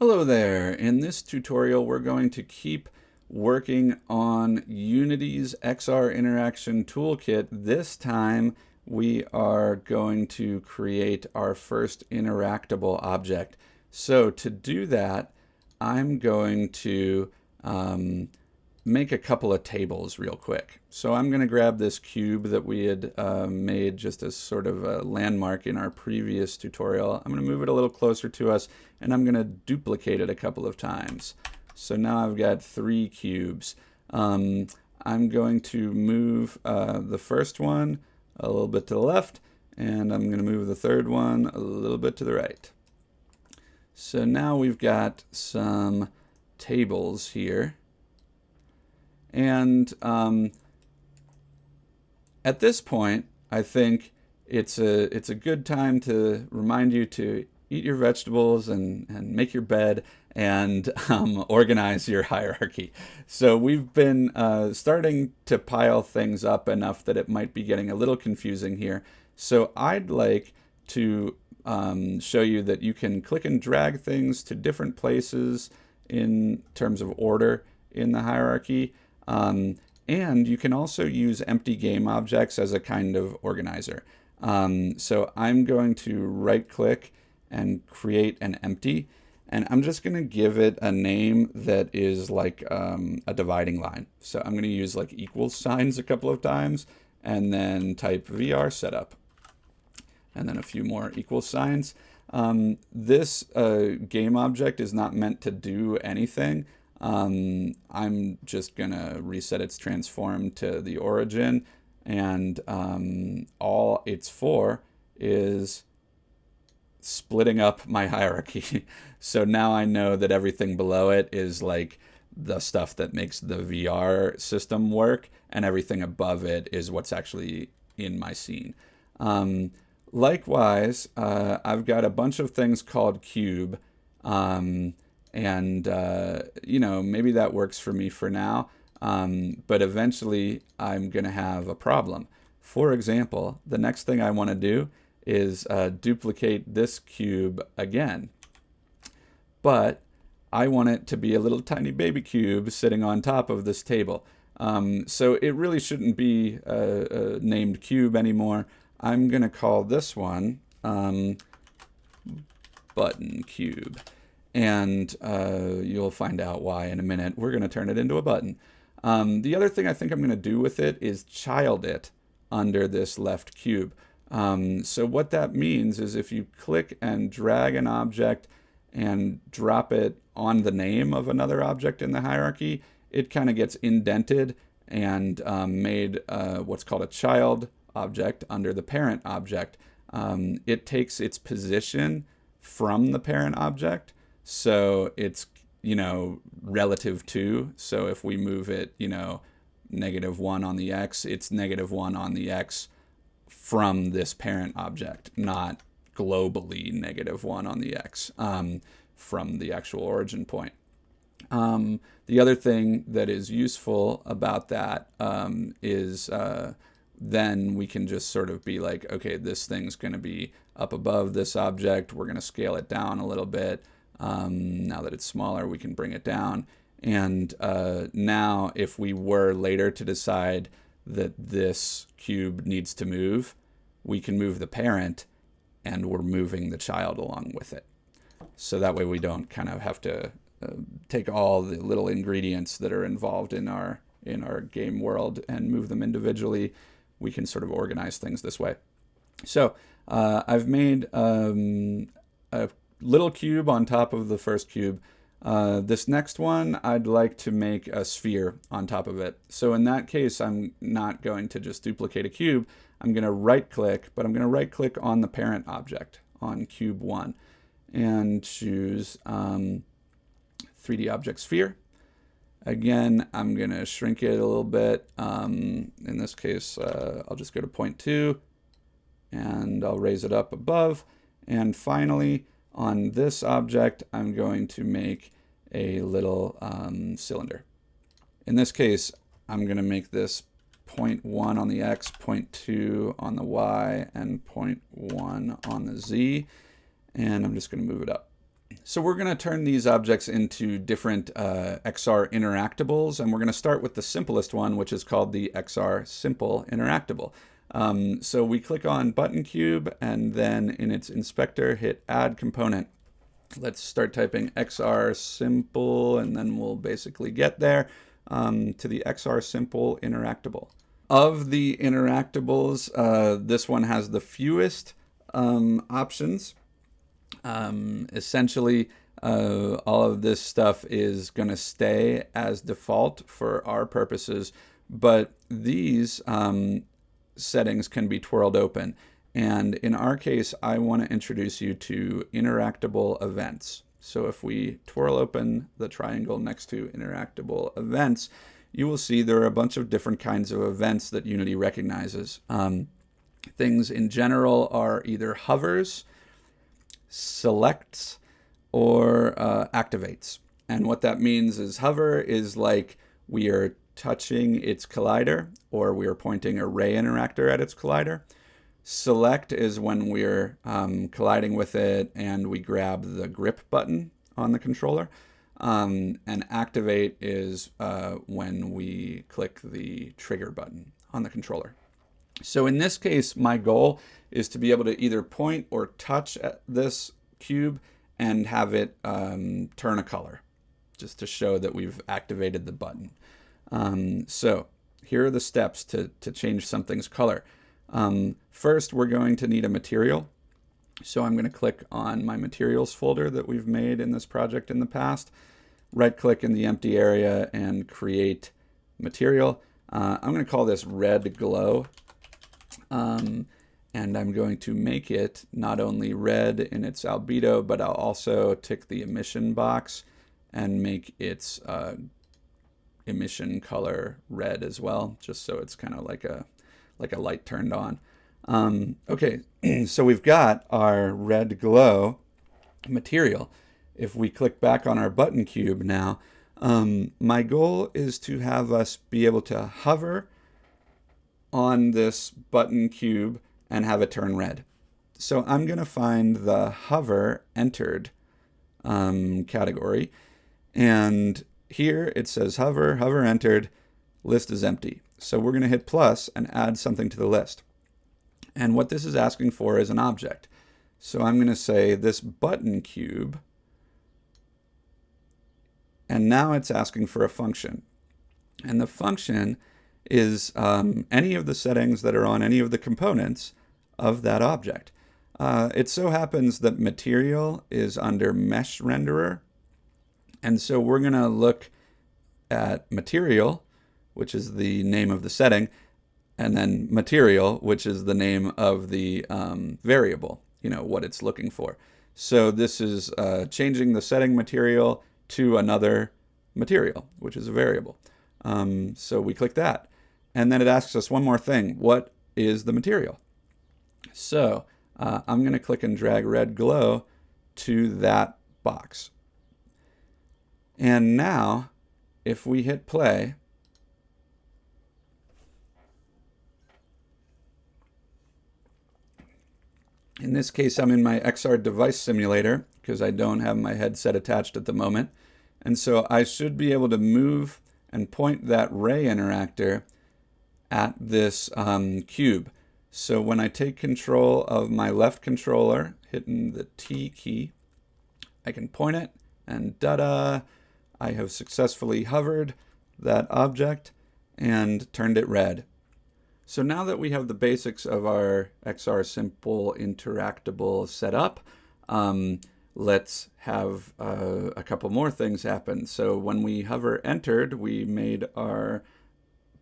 Hello there. In this tutorial, we're going to keep working on Unity's XR Interaction Toolkit. This time, we are going to create our first interactable object. So to do that, I'm going to make a couple of tables real quick. So I'm going to grab this cube that we had made just as sort of a landmark in our previous tutorial. I'm going to move it a little closer to us, and I'm going to duplicate it a couple of times. So now I've got 3 cubes. I'm going to move the first one a little bit to the left, and I'm going to move the third one a little bit to the right. So now we've got some tables here. And at this point, I think it's a good time to remind you to eat your vegetables and make your bed and organize your hierarchy. So we've been starting to pile things up enough that it might be getting a little confusing here. So I'd like to show you that you can click and drag things to different places in terms of order in the hierarchy. And you can also use empty game objects as a kind of organizer. So I'm going to right click and create an empty, and I'm just going to give it a name that is like a dividing line. So I'm going to use like equals signs a couple of times and then type VR setup and then a few more equal signs. This game object is not meant to do anything. I'm just gonna reset its transform to the origin, and all it's for is splitting up my hierarchy. So now I know that everything below it is like the stuff that makes the VR system work, and everything above it is what's actually in my scene. Likewise, I've got a bunch of things called cube. And you know, maybe that works for me for now, but eventually I'm going to have a problem. For example, the next thing I want to do is duplicate this cube again, but I want it to be a little tiny baby cube sitting on top of this table. So it really shouldn't be named cube anymore. I'm going to call this one button cube. And you'll find out why in a minute. We're going to turn it into a button. The other thing I think I'm going to do with it is child it under this left cube. So what that means is if you click and drag an object and drop it on the name of another object in the hierarchy, it kind of gets indented and made what's called a child object under the parent object. It takes its position from the parent object. So it's, you know, relative to. So if we move it, you know, -1 on the x, it's -1 on the x from this parent object, not globally -1 on the x from the actual origin point. The other thing that is useful about that is then we can just sort of be like, okay, this thing's going to be up above this object. We're going to scale it down a little bit. Now that it's smaller, we can bring it down. And now if we were later to decide that this cube needs to move, we can move the parent, and we're moving the child along with it. So that way we don't kind of have to take all the little ingredients that are involved in our game world and move them individually. We can sort of organize things this way. So I've made a little cube on top of the first cube. This next one, I'd like to make a sphere on top of it. So in that case, I'm not going to just duplicate a cube. I'm going to right click, but I'm going to right click on the parent object on cube 1 and choose 3D object sphere. Again, I'm going to shrink it a little bit. In this case, I'll just go to 0.2 and I'll raise it up above. And finally, on this object, I'm going to make a little cylinder. In this case, I'm going to make this 0.1 on the x, 0.2 on the y, and 0.1 on the z. And I'm just going to move it up. So we're going to turn these objects into different XR interactables, and we're going to start with the simplest one, which is called the XR simple interactable. So we click on button cube, and then in its inspector, hit add component. Let's start typing XR simple, and then we'll basically get there to the XR simple interactable. Of the interactables, this one has the fewest options. Essentially, all of this stuff is going to stay as default for our purposes, but these settings can be twirled open. And in our case, I want to introduce you to interactable events. So if we twirl open the triangle next to interactable events, you will see there are a bunch of different kinds of events that Unity recognizes. Things in general are either hovers, selects, or activates. And what that means is hover is like we are touching its collider, or we are pointing a ray interactor at its collider. Select is when we're colliding with it and we grab the grip button on the controller. And activate is when we click the trigger button on the controller. So in this case, my goal is to be able to either point or touch at this cube and have it turn a color, just to show that we've activated the button. So here are the steps to change something's color. First, we're going to need a material. So I'm going to click on my materials folder that we've made in this project in the past, right-click in the empty area and create material. I'm going to call this red glow. And I'm going to make it not only red in its albedo, but I'll also tick the emission box and make its emission color red as well, just so it's kind of like a light turned on. Okay, so we've got our red glow material. If we click back on our button cube now, my goal is to have us be able to hover on this button cube and have it turn red. So I'm going to find the hover entered category, and here it says hover entered, list is empty. So we're going to hit plus and add something to the list. And what this is asking for is an object. So I'm going to say this button cube, and now it's asking for a function. And the function is any of the settings that are on any of the components of that object. It so happens that material is under mesh renderer. And so we're going to look at material, which is the name of the setting, and then material, which is the name of the variable, what it's looking for. So this is changing the setting material to another material, which is a variable. So we click that. And then it asks us one more thing. What is the material? So I'm going to click and drag red glow to that box. And now, if we hit play, in this case, I'm in my XR device simulator because I don't have my headset attached at the moment. And so I should be able to move and point that ray interactor at this cube. So when I take control of my left controller, hitting the T key, I can point it, and ta-da, I have successfully hovered that object and turned it red. So now that we have the basics of our XR simple interactable set up, let's have a couple more things happen. So when we hover entered, we made our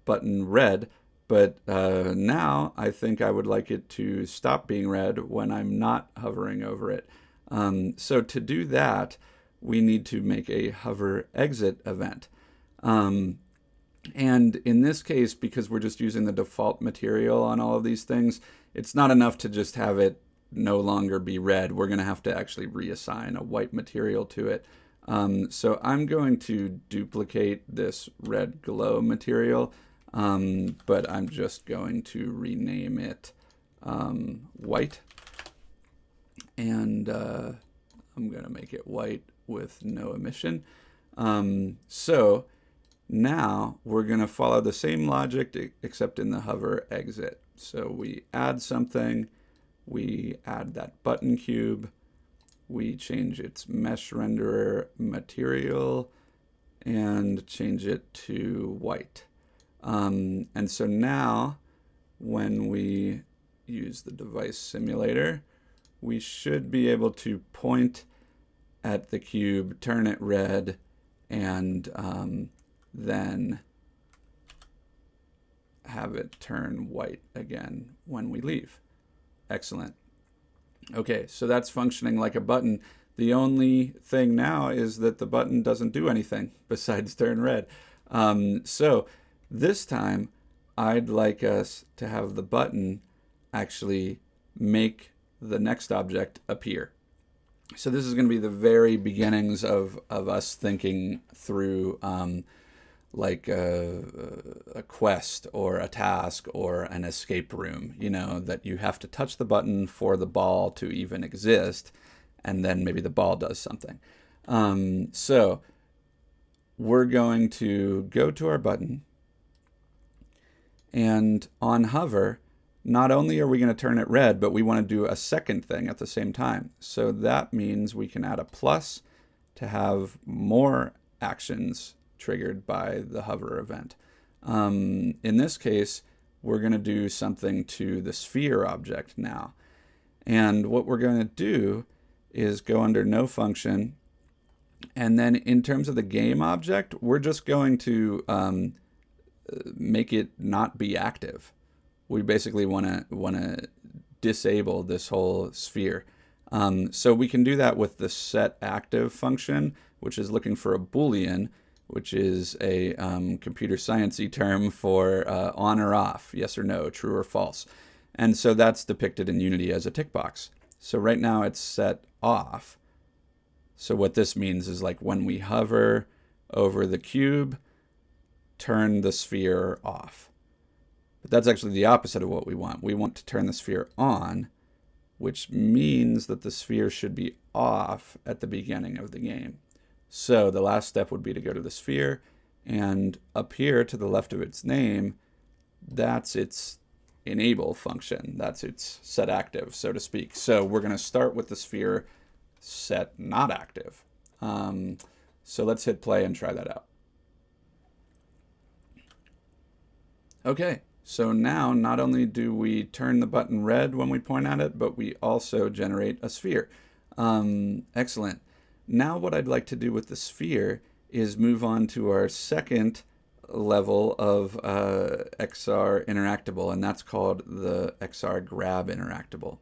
button red, but now I think I would like it to stop being red when I'm not hovering over it. So to do that, we need to make a hover exit event. And in this case, because we're just using the default material on all of these things, it's not enough to just have it no longer be red. We're going to have to actually reassign a white material to it. So I'm going to duplicate this red glow material, but I'm just going to rename it white. And I'm going to make it white with no emission. So now we're going to follow the same logic except in the hover exit. So we add something, we add that button cube, we change its mesh renderer material and change it to white. And so now when we use the device simulator, we should be able to point at the cube, turn it red, and then have it turn white again when we leave. Excellent. Okay, so that's functioning like a button. The only thing now is that the button doesn't do anything besides turn red. So this time, I'd like us to have the button actually make the next object appear. So this is going to be the very beginnings of us thinking through like a quest or a task or an escape room, you know, that you have to touch the button for the ball to even exist, and then maybe the ball does something. So we're going to go to our button, and on hover, not only are we going to turn it red, but we want to do a second thing at the same time. So that means we can add a plus to have more actions triggered by the hover event. In this case, we're going to do something to the sphere object now. And what we're going to do is go under no function. And then in terms of the game object, we're just going to make it not be active. We basically want to disable this whole sphere. So we can do that with the setActive function, which is looking for a Boolean, which is a computer sciencey term for on or off, yes or no, true or false. And so that's depicted in Unity as a tick box. So right now it's set off. So what this means is, like, when we hover over the cube, turn the sphere off. But that's actually the opposite of what we want. We want to turn the sphere on, which means that the sphere should be off at the beginning of the game. So the last step would be to go to the sphere, and up here to the left of its name, that's its enable function. That's its set active, so to speak. So we're going to start with the sphere set not active. So let's hit play and try that out. Okay, so now not only do we turn the button red when we point at it, but we also generate a sphere. Excellent. Now what I'd like to do with the sphere is move on to our second level of XR interactable, and that's called the XR grab interactable.